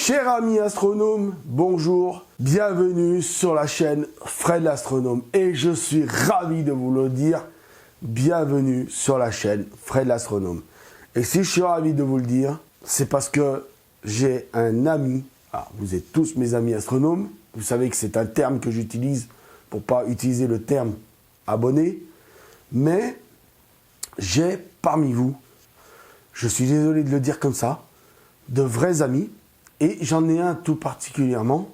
Cher ami astronome, bonjour, bienvenue sur la chaîne Fred l'astronome et je suis ravi de vous le dire, bienvenue sur la chaîne Fred l'astronome. Et si je suis ravi de vous le dire, c'est parce que j'ai un ami, alors vous êtes tous mes amis astronomes, vous savez que c'est un terme que j'utilise pour ne pas utiliser le terme abonné, mais j'ai parmi vous, je suis désolé de le dire comme ça, de vrais amis. Et j'en ai un tout particulièrement,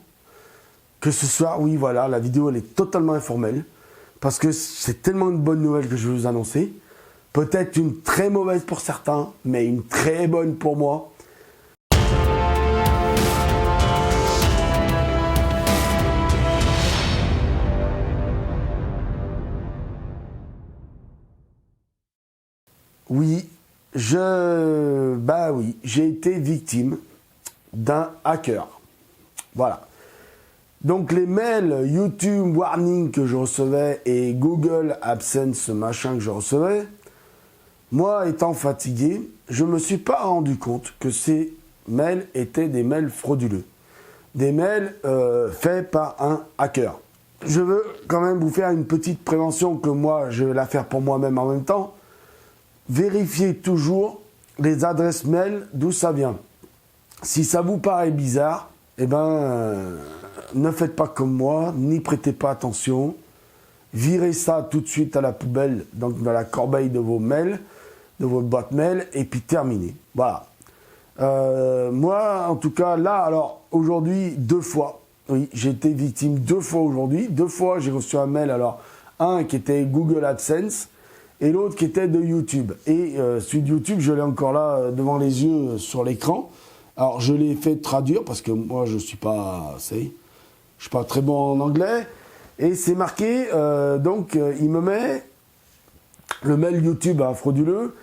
que ce soir, oui voilà, la vidéo elle est totalement informelle, parce que c'est tellement une bonne nouvelle que je vais vous annoncer, peut-être une très mauvaise pour certains, mais une très bonne pour moi. Oui, j'ai été victime d'un hacker. Voilà. Donc les mails YouTube Warning que je recevais et Google AdSense, ce machin que je recevais, moi étant fatigué, je ne me suis pas rendu compte que ces mails étaient des mails frauduleux. Des mails faits par un hacker. Je veux quand même vous faire une petite prévention que moi, je vais la faire pour moi-même en même temps. Vérifiez toujours les adresses mail d'où ça vient. Si ça vous paraît bizarre, eh ben, ne faites pas comme moi, n'y prêtez pas attention. Virez ça tout de suite à la poubelle, donc dans la corbeille de vos mails, de votre boîte mail, et puis terminez. Voilà. Moi, en tout cas, là, alors, aujourd'hui, 2 fois. Oui, j'ai été victime 2 fois aujourd'hui. 2 fois, j'ai reçu un mail, alors, un qui était Google AdSense, et l'autre qui était de YouTube. Et celui de YouTube, je l'ai encore là, devant les yeux, sur l'écran. Alors, je l'ai fait traduire parce que moi, je suis pas très bon en anglais. Et c'est marqué, il me met le mail YouTube frauduleux.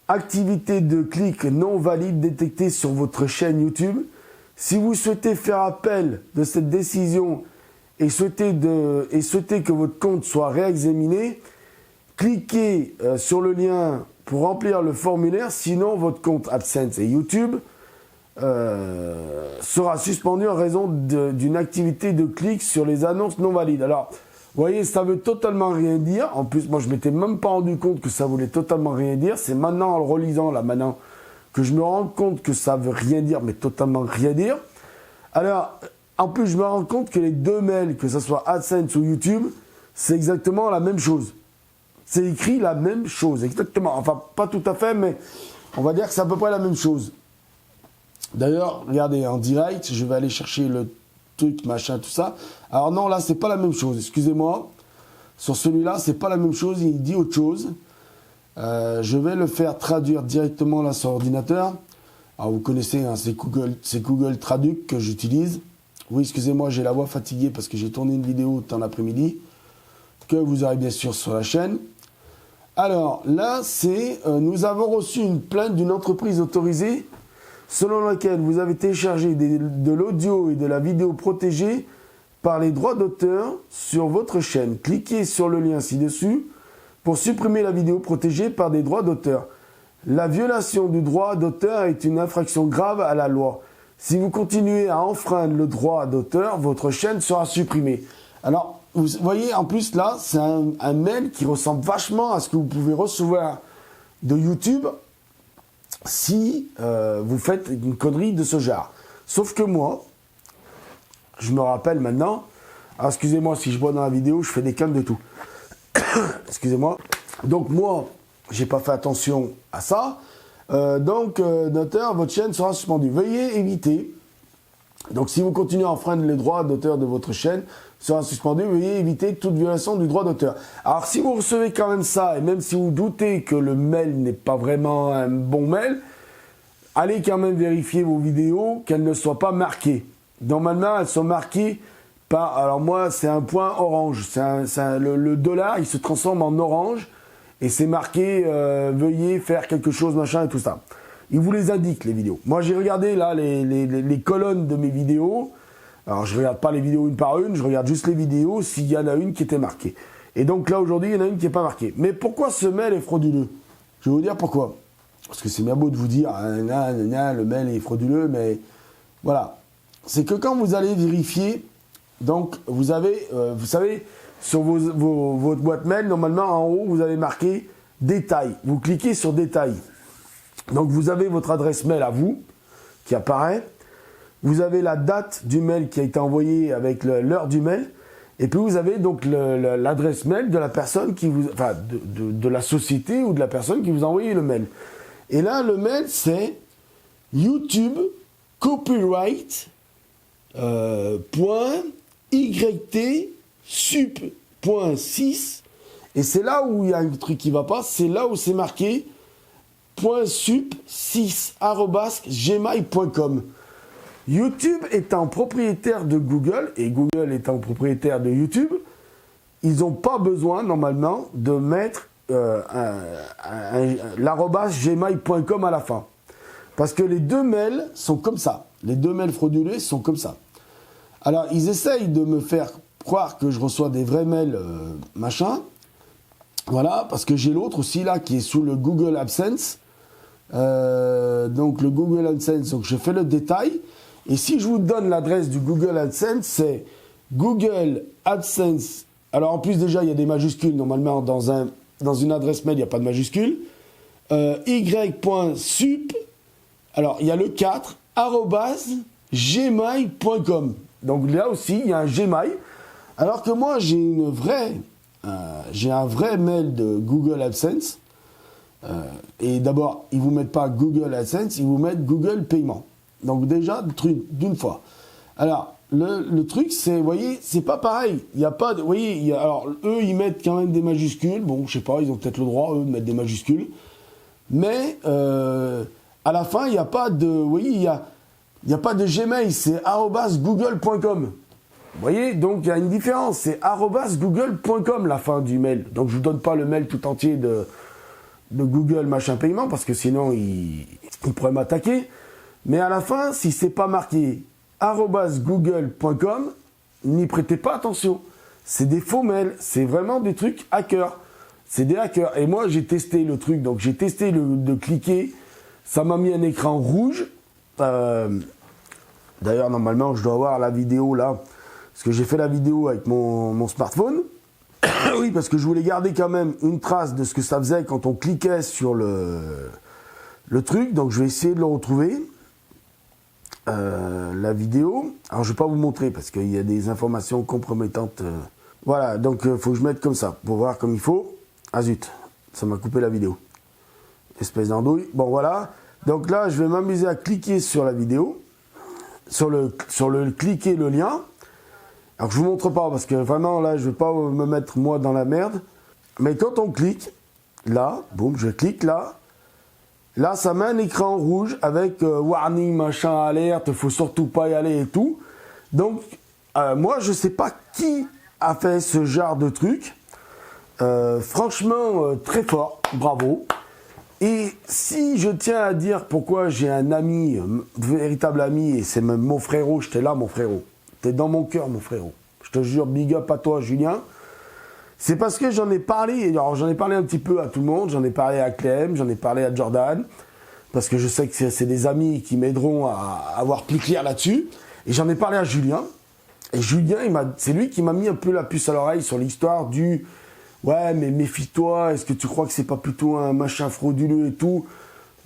Activité de clic non valide détectée sur votre chaîne YouTube. Si vous souhaitez faire appel de cette décision et souhaitez que votre compte soit réexaminé, cliquez sur le lien pour remplir le formulaire. Sinon, votre compte AdSense et YouTube sera suspendu en raison d'une activité de clic sur les annonces non valides. Alors, vous voyez, ça veut totalement rien dire. En plus, moi, je m'étais même pas rendu compte que ça voulait totalement rien dire. C'est maintenant, en le relisant, là, maintenant, que je me rends compte que ça veut rien dire, mais totalement rien dire. Alors, en plus, je me rends compte que les 2 mails, que ce soit AdSense ou YouTube, c'est exactement la même chose. C'est écrit la même chose, exactement. Enfin, pas tout à fait, mais on va dire que c'est à peu près la même chose. D'ailleurs, regardez, en direct, je vais aller chercher le truc, machin, tout ça. Alors non, là, c'est pas la même chose, excusez-moi. Sur celui-là, c'est pas la même chose, il dit autre chose. Je vais le faire traduire directement là sur l'ordinateur. Alors, vous connaissez, hein, c'est Google Traduc que j'utilise. Oui, excusez-moi, j'ai la voix fatiguée parce que j'ai tourné une vidéo dans l'après-midi que vous aurez bien sûr sur la chaîne. Alors, là, nous avons reçu une plainte d'une entreprise autorisée selon laquelle vous avez téléchargé de l'audio et de la vidéo protégée par les droits d'auteur sur votre chaîne. Cliquez sur le lien ci-dessus pour supprimer la vidéo protégée par des droits d'auteur. La violation du droit d'auteur est une infraction grave à la loi. Si vous continuez à enfreindre le droit d'auteur, votre chaîne sera supprimée. Alors, vous voyez, en plus, là, c'est un mail qui ressemble vachement à ce que vous pouvez recevoir de YouTube si vous faites une connerie de ce genre. Sauf que moi, je me rappelle maintenant, excusez-moi si je bois dans la vidéo, je fais des cannes de tout. Excusez-moi. Donc moi, j'ai pas fait attention à ça. D'auteur, votre chaîne sera suspendue. Veuillez éviter. Donc si vous continuez à enfreindre les droits d'auteur de votre chaîne, sera suspendu. Veuillez éviter toute violation du droit d'auteur. Alors si vous recevez quand même ça, et même si vous doutez que le mail n'est pas vraiment un bon mail, allez quand même vérifier vos vidéos, qu'elles ne soient pas marquées. Normalement, elles sont marquées par, alors moi c'est un point orange, le dollar il se transforme en orange, et c'est marqué veuillez faire quelque chose, machin et tout ça. Il vous les indique, les vidéos. Moi, j'ai regardé là les colonnes de mes vidéos. Alors, je ne regarde pas les vidéos une par une, je regarde juste les vidéos s'il y en a une qui était marquée. Et donc là, aujourd'hui, il y en a une qui n'est pas marquée. Mais pourquoi ce mail est frauduleux? Je vais vous dire pourquoi. Parce que c'est bien beau de vous dire, le mail est frauduleux, mais voilà. c'est que quand vous allez vérifier, donc vous avez, vous savez, sur votre boîte mail, normalement en haut, vous avez marqué détails. Vous cliquez sur détails. Donc vous avez votre adresse mail à vous qui apparaît. Vous avez la date du mail qui a été envoyé avec l'heure du mail. Et puis vous avez donc l'adresse mail de la personne qui vous, enfin de la société ou de la personne qui vous a envoyé le mail. Et là, le mail c'est YouTube copyright .yt sup.6 et c'est là où il y a un truc qui va pas, c'est là où c'est marqué .sup6@gmail.com. YouTube étant propriétaire de Google et Google étant propriétaire de YouTube, ils n'ont pas besoin normalement de mettre l'arobase@gmail.com à la fin. Parce que les deux mails sont comme ça. Les deux mails frauduleux sont comme ça. Alors, ils essayent de me faire croire que je reçois des vrais mails machin. Voilà, parce que j'ai l'autre aussi là qui est sous le Google AdSense. Donc le Google AdSense, donc je fais le détail. Et si je vous donne l'adresse du Google AdSense, c'est Google AdSense. Alors en plus déjà, il y a des majuscules. Normalement, dans une adresse mail, il n'y a pas de majuscules. y.sup. Alors, il y a le 4, @gmail.com. Donc là aussi, il y a un Gmail. Alors que moi, j'ai un vrai mail de Google AdSense. Et d'abord, ils ne vous mettent pas Google AdSense, ils vous mettent Google Paiement. Donc déjà, d'une fois. Alors, le truc, c'est, vous voyez, c'est pas pareil. Il n'y a pas de, vous voyez, alors, eux, ils mettent quand même des majuscules. Bon, je sais pas, ils ont peut-être le droit, eux, de mettre des majuscules. Mais, à la fin, il n'y a pas de, vous voyez, il n'y a pas de Gmail, c'est @google.com. Vous voyez, donc il y a une différence, c'est @google.com la fin du mail. Donc je ne vous donne pas le mail tout entier de Google machin paiement, parce que sinon ils pourraient m'attaquer. Mais à la fin, si c'est pas marqué @google.com, n'y prêtez pas attention. C'est des faux mails, c'est vraiment des trucs hackers. C'est des hackers. Et moi, j'ai testé le truc, donc j'ai testé de cliquer, ça m'a mis un écran rouge. D'ailleurs, normalement, je dois avoir la vidéo là, parce que j'ai fait la vidéo avec mon smartphone. Oui, parce que je voulais garder quand même une trace de ce que ça faisait quand on cliquait sur le truc. Donc, je vais essayer de le retrouver, la vidéo. Alors, je ne vais pas vous montrer parce qu'il y a des informations compromettantes. Voilà, donc il faut que je mette comme ça pour voir comme il faut. Ah zut, ça m'a coupé la vidéo. Espèce d'andouille. Bon, voilà. Donc là, je vais m'amuser à cliquer sur la vidéo. Sur le cliquer le lien. Alors je vous montre pas parce que vraiment là je vais pas me mettre moi dans la merde. Mais quand on clique, là, boum, je clique là. Là ça met un écran rouge avec warning, machin, alerte, faut surtout pas y aller et tout. Donc moi je sais pas qui a fait ce genre de truc. Franchement très fort, bravo. Et si je tiens à dire pourquoi j'ai un ami, véritable ami, et c'est même mon frérot, j'étais là mon frérot, t'es dans mon cœur mon frérot, je te jure, big up à toi Julien, c'est parce que j'en ai parlé, alors j'en ai parlé un petit peu à tout le monde, j'en ai parlé à Clem, j'en ai parlé à Jordan, parce que je sais que c'est des amis qui m'aideront à avoir plus clair là-dessus, et j'en ai parlé à Julien, et Julien, c'est lui qui m'a mis un peu la puce à l'oreille sur l'histoire du... Ouais, mais méfie-toi, est-ce que tu crois que c'est pas plutôt un machin frauduleux et tout?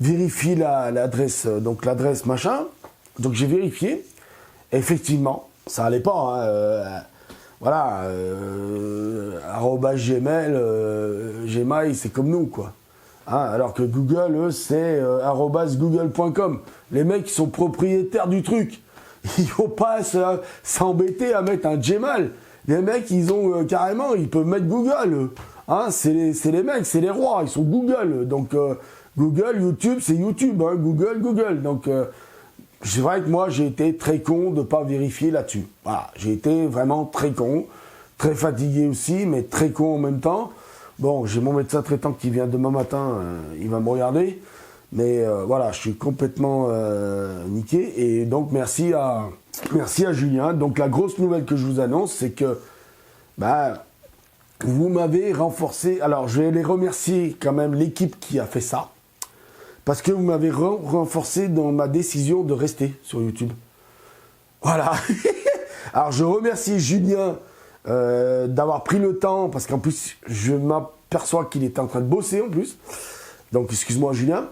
Vérifie l'adresse, donc l'adresse machin. Donc j'ai vérifié. Effectivement, ça allait pas. Hein, voilà, @gmail, Gmail, c'est comme nous, quoi. Hein, alors que Google, eux, c'est @google.com. Les mecs, ils sont propriétaires du truc. Ils vont pas s'embêter à mettre un Gmail. Les mecs, ils ont carrément, ils peuvent mettre Google. Hein, c'est les mecs, c'est les rois, ils sont Google. Donc Google, YouTube, c'est YouTube. Hein, Google. Donc c'est vrai que moi, j'ai été très con de ne pas vérifier là-dessus. Voilà, j'ai été vraiment très con, très fatigué aussi, mais très con en même temps. Bon, j'ai mon médecin traitant qui vient demain matin, il va me regarder. Mais voilà, je suis complètement niqué. Et donc, merci à Julien. Donc, la grosse nouvelle que je vous annonce, c'est que vous m'avez renforcé. Alors, je vais les remercier quand même, l'équipe qui a fait ça. Parce que vous m'avez renforcé dans ma décision de rester sur YouTube. Voilà. Alors je remercie Julien d'avoir pris le temps, parce qu'en plus je m'aperçois qu'il était en train de bosser en plus. Donc excuse-moi Julien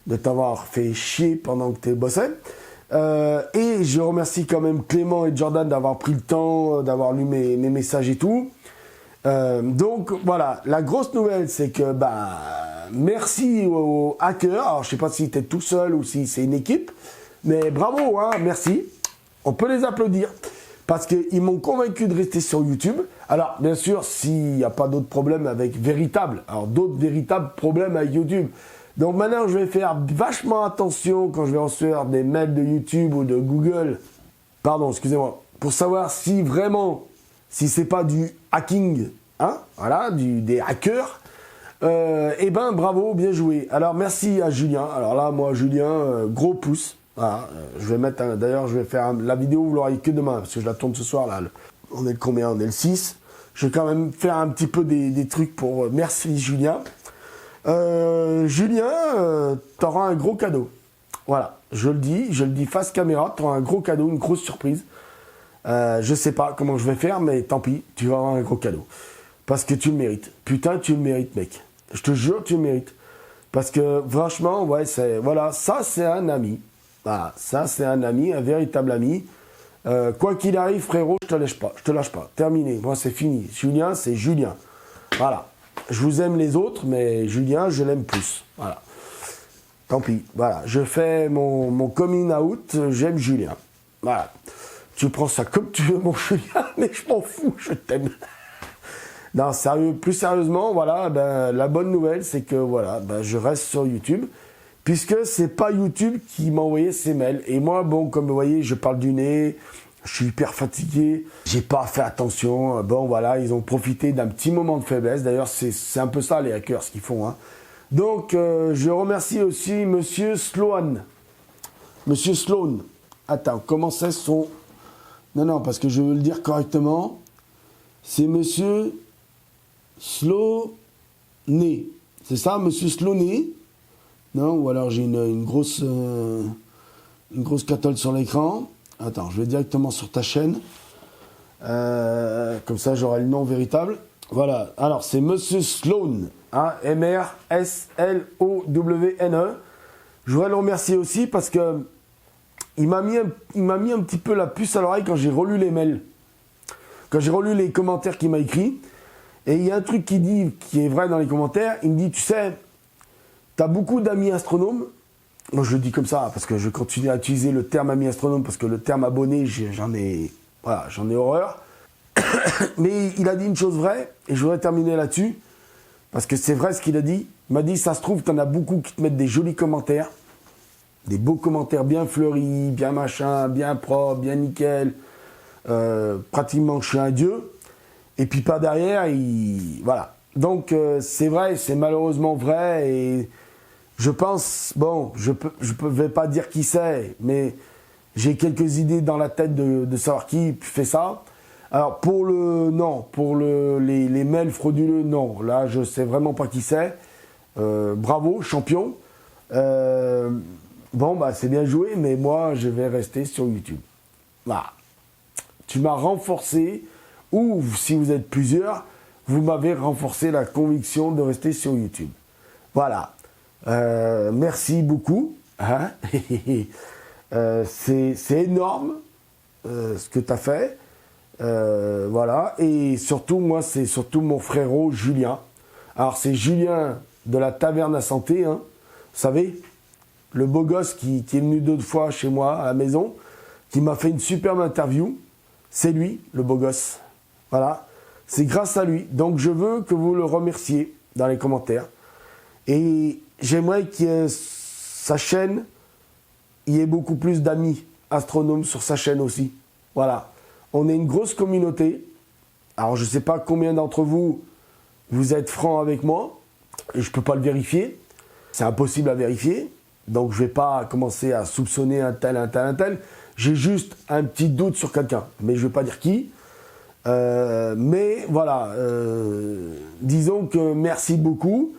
de t'avoir fait chier pendant que tu bossais. Et je remercie quand même Clément et Jordan d'avoir pris le temps, d'avoir lu mes messages et tout. Donc voilà, la grosse nouvelle c'est que merci aux hackers. Alors je sais pas si tu es tout seul ou si c'est une équipe, mais bravo, hein, merci. On peut les applaudir parce qu'ils m'ont convaincu de rester sur YouTube. Alors bien sûr, s'il n'y a pas d'autres problèmes avec d'autres véritables problèmes avec YouTube. Donc maintenant, je vais faire vachement attention quand je vais recevoir des mails de YouTube ou de Google. Pardon, excusez-moi. Pour savoir si vraiment, si c'est pas du hacking, hein, voilà, des hackers, eh ben bravo, bien joué. Alors merci à Julien. Alors là, moi, Julien, gros pouce. Voilà, je vais mettre, d'ailleurs, je vais faire la vidéo, vous l'aurez que demain, parce que je la tourne ce soir, là. On est le combien? On est le 6. Je vais quand même faire un petit peu des trucs pour merci Julien. Julien, t'auras un gros cadeau. Voilà, je le dis face caméra, t'auras un gros cadeau, une grosse surprise. Je sais pas comment je vais faire, mais tant pis, tu vas avoir un gros cadeau. Parce que tu le mérites. Putain, tu le mérites, mec. Je te jure, tu le mérites. Parce que, franchement, ouais, voilà, ça, c'est un ami. Voilà, ça, c'est un ami, un véritable ami. Quoi qu'il arrive, frérot, je te lâche pas. Terminé. Moi, c'est fini. Julien, c'est Julien. Voilà. Je vous aime les autres, mais Julien, je l'aime plus. Voilà. Tant pis. Voilà. Je fais mon coming out, j'aime Julien. Voilà. Tu prends ça comme tu veux, mon Julien, mais je m'en fous, je t'aime. Non, sérieux, plus sérieusement, voilà, la bonne nouvelle, c'est que voilà, je reste sur YouTube, puisque c'est pas YouTube qui m'a envoyé ces mails. Et moi, bon, comme vous voyez, je parle du nez, je suis hyper fatigué, j'ai pas fait attention. Bon, voilà, ils ont profité d'un petit moment de faiblesse. D'ailleurs, c'est un peu ça, les hackers, ce qu'ils font. Hein. Donc, je remercie aussi Monsieur Sloan. Monsieur Sloan. Attends, comment c'est son... Non, parce que je veux le dire correctement. C'est Monsieur Sloané. C'est ça, Monsieur Sloané? Non, ou alors j'ai une grosse catole sur l'écran. Attends, je vais directement sur ta chaîne. Comme ça, j'aurai le nom véritable. Voilà. Alors, c'est Monsieur Sloan. Hein, M-R-S-L-O-W-N-E. Je voudrais le remercier aussi parce que il m'a mis un petit peu la puce à l'oreille quand j'ai relu les mails. Quand j'ai relu les commentaires qu'il m'a écrits. Et il y a un truc qui est vrai dans les commentaires. Il me dit, tu sais, tu as beaucoup d'amis astronomes. Moi, je le dis comme ça, parce que je continue à utiliser le terme ami astronome, parce que le terme abonné, j'en ai horreur. Mais il a dit une chose vraie, et je voudrais terminer là-dessus, parce que c'est vrai ce qu'il a dit. Il m'a dit, ça se trouve, tu en as beaucoup qui te mettent des jolis commentaires, des beaux commentaires bien fleuris, bien machin, bien propre, bien nickel, pratiquement je suis un dieu, et puis pas derrière, voilà. Donc, c'est vrai, c'est malheureusement vrai, et... Je pense, bon, je vais pas dire qui c'est, mais j'ai quelques idées dans la tête de savoir qui fait ça. Alors pour les mails frauduleux, non, là je sais vraiment pas qui c'est. Bravo, champion. Bon, c'est bien joué, mais moi je vais rester sur YouTube. Voilà. Tu m'as renforcé, ou si vous êtes plusieurs, vous m'avez renforcé la conviction de rester sur YouTube. Voilà. Merci beaucoup. Hein. C'est énorme ce que tu as fait. Voilà. Et surtout, moi, c'est surtout mon frérot Julien. Alors, c'est Julien de la Taverne à Santé. Hein. Vous savez, le beau gosse qui est venu 2 fois chez moi à la maison, qui m'a fait une superbe interview. C'est lui, le beau gosse. Voilà. C'est grâce à lui. Donc, je veux que vous le remerciez dans les commentaires. Et j'aimerais que sa chaîne, il y ait beaucoup plus d'amis astronomes sur sa chaîne aussi. Voilà. On est une grosse communauté. Alors, je ne sais pas combien d'entre vous êtes francs avec moi. Et je ne peux pas le vérifier. C'est impossible à vérifier. Donc, je ne vais pas commencer à soupçonner un tel. J'ai juste un petit doute sur quelqu'un. Mais je ne vais pas dire qui. Mais voilà. Disons que merci beaucoup.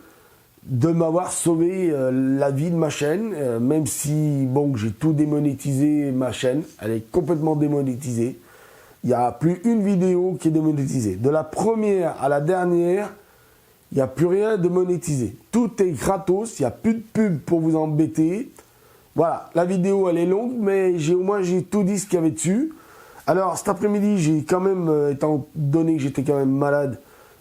de m'avoir sauvé la vie de ma chaîne, même si, bon, j'ai tout démonétisé, ma chaîne, elle est complètement démonétisée. Il n'y a plus une vidéo qui est démonétisée. De la première à la dernière, il n'y a plus rien de monétisé. Tout est gratos, il n'y a plus de pub pour vous embêter. Voilà, la vidéo elle est longue, mais au moins j'ai tout dit ce qu'il y avait dessus. Alors cet après-midi, j'ai quand même, étant donné que j'étais quand même malade,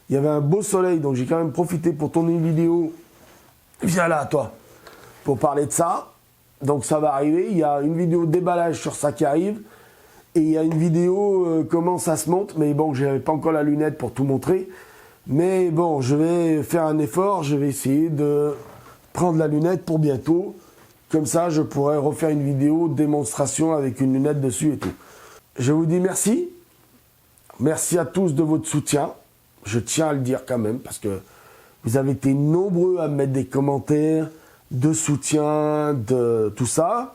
il y avait un beau soleil, donc j'ai quand même profité pour tourner une vidéo. Viens là, toi, pour parler de ça. Donc ça va arriver, il y a une vidéo de déballage sur ça qui arrive. Et il y a une vidéo comment ça se monte, mais bon, je n'avais pas encore la lunette pour tout montrer. Mais bon, je vais faire un effort, je vais essayer de prendre la lunette pour bientôt. Comme ça, je pourrai refaire une vidéo de démonstration avec une lunette dessus et tout. Je vous dis merci. Merci à tous de votre soutien. Je tiens à le dire quand même, parce que vous avez été nombreux à mettre des commentaires de soutien, de tout ça.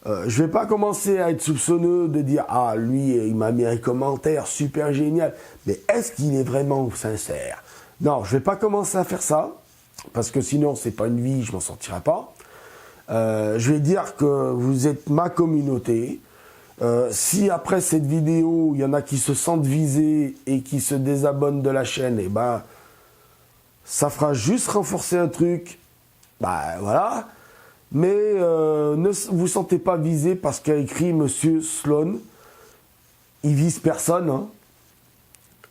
Je ne vais pas commencer à être soupçonneux de dire « Ah, lui, il m'a mis un commentaire super génial. » Mais est-ce qu'il est vraiment sincère? Non, je ne vais pas commencer à faire ça, parce que sinon, ce n'est pas une vie, je m'en sortirai pas. Je vais dire que vous êtes ma communauté. Si après cette vidéo, il y en a qui se sentent visés et qui se désabonnent de la chaîne, eh ben, ça fera juste renforcer un truc. Bah voilà. Mais ne vous sentez pas visé parce qu'a écrit Monsieur Sloan. Il vise personne. Hein.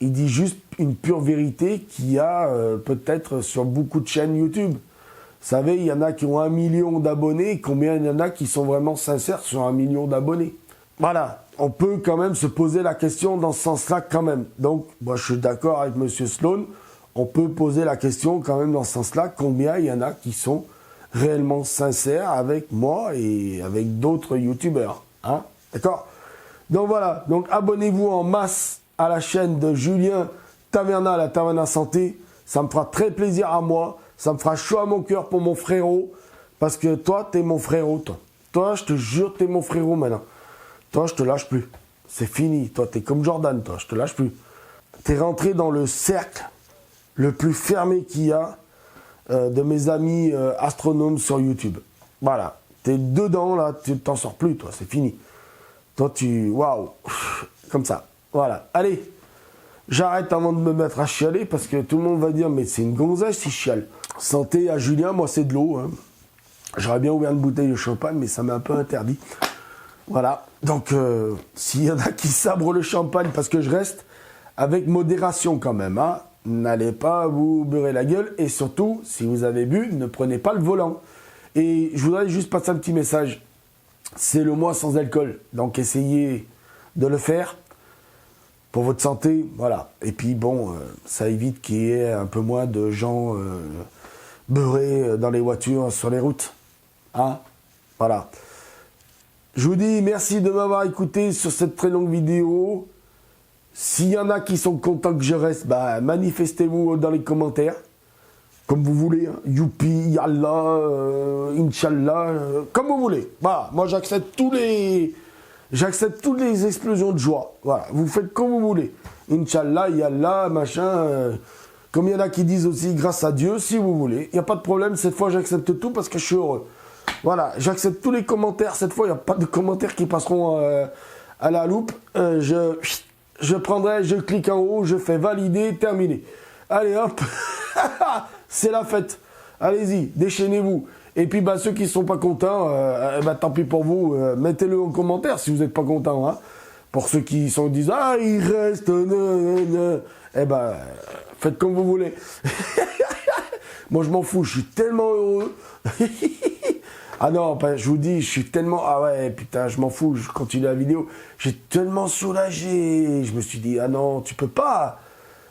Il dit juste une pure vérité qu'il y a peut-être sur beaucoup de chaînes YouTube. Vous savez, il y en a qui ont 1 million d'abonnés. Combien il y en a qui sont vraiment sincères sur 1 million d'abonnés? Voilà. On peut quand même se poser la question dans ce sens-là quand même. Donc, moi je suis d'accord avec Monsieur Sloan. On peut poser la question quand même dans ce sens-là. Combien il y en a qui sont réellement sincère avec moi et avec d'autres youtubeurs. Hein, d'accord? Donc voilà, donc abonnez-vous en masse à la chaîne de Julien Taverna, la Taverna Santé. Ça me fera très plaisir à moi. Ça me fera chaud à mon cœur pour mon frérot. Parce que toi, t'es mon frérot, toi. Toi, je te jure, t'es mon frérot maintenant. Toi, je te lâche plus. C'est fini. Toi, t'es comme Jordan, toi. Je te lâche plus. T'es rentré dans le cercle le plus fermé qu'il y a de mes amis astronomes sur YouTube. Voilà. T'es dedans, là, tu t'en sors plus, toi, c'est fini. Toi, waouh. Comme ça. Voilà. Allez. J'arrête avant de me mettre à chialer, parce que tout le monde va dire, mais c'est une gonzesse, si chiale. Santé à Julien, moi, c'est de l'eau. Hein. J'aurais bien ouvert une bouteille de champagne, mais ça m'est un peu interdit. Voilà. Donc, s'il y en a qui sabrent le champagne, parce que je reste avec modération quand même, hein. N'allez pas vous beurrer la gueule. Et surtout, si vous avez bu, ne prenez pas le volant. Et je voudrais juste passer un petit message. C'est le mois sans alcool. Donc essayez de le faire pour votre santé. Voilà. Et puis bon, ça évite qu'il y ait un peu moins de gens beurrés dans les voitures, sur les routes. Hein? Voilà. Je vous dis merci de m'avoir écouté sur cette très longue vidéo. S'il y en a qui sont contents que je reste, bah, manifestez-vous dans les commentaires. Comme vous voulez. Hein. Youpi, Yallah, Inch'Allah, comme vous voulez. Voilà. Moi, j'accepte toutes les explosions de joie. Voilà. Vous faites comme vous voulez. Inch'Allah, Yallah, machin. Comme il y en a qui disent aussi grâce à Dieu, si vous voulez. Il n'y a pas de problème. Cette fois, j'accepte tout parce que je suis heureux. Voilà. J'accepte tous les commentaires. Cette fois, il n'y a pas de commentaires qui passeront à la loupe. Je prendrai, je clique en haut, je fais valider, terminé. Allez hop, c'est la fête. Allez-y, déchaînez-vous. Et puis bah, ceux qui ne sont pas contents, bah, tant pis pour vous, mettez-le en commentaire si vous n'êtes pas content. Hein. Pour ceux qui disent ah il reste, eh ben faites comme vous voulez. Moi je m'en fous, je suis tellement heureux. Ah non, ben, je vous dis, je suis tellement... Ah ouais, putain, je m'en fous, je continue la vidéo. J'ai tellement soulagé. Je me suis dit, ah non, tu peux pas.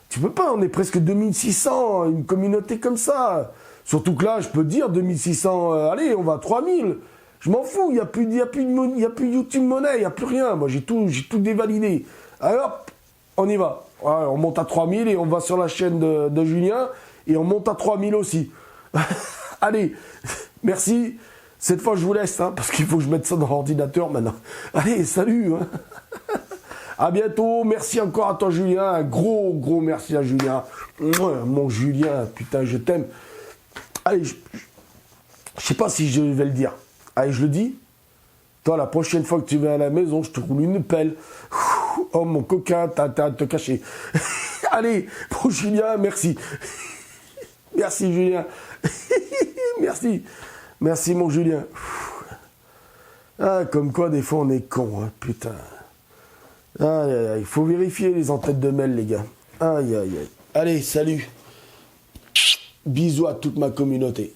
Tu peux pas, on est presque 2600, une communauté comme ça. Surtout que là, je peux dire 2600, allez, on va à 3000. Je m'en fous, il n'y a plus YouTube Money, il n'y a plus rien. Moi, j'ai tout dévalidé. Allez hop, on y va. Ouais, on monte à 3000 et on va sur la chaîne de Julien et on monte à 3000 aussi. Allez, merci. Cette fois, je vous laisse, hein, parce qu'il faut que je mette ça dans l'ordinateur maintenant. Allez, salut hein. À bientôt. Merci encore à toi, Julien. Un gros merci à Julien. Mon Julien, putain, je t'aime. Allez, je sais pas si je vais le dire. Allez, je le dis. Toi, la prochaine fois que tu vas à la maison, je te roule une pelle. Oh, mon coquin, t'as intérêt de te cacher. Allez, bon, Julien, merci. Merci, Julien. Merci. Merci, mon Julien. Ah, comme quoi, des fois, on est con, hein, putain. Aïe, aïe, aïe. Il faut vérifier les entêtes de mail, les gars. Aïe, aïe, aïe. Allez, salut. Bisous à toute ma communauté.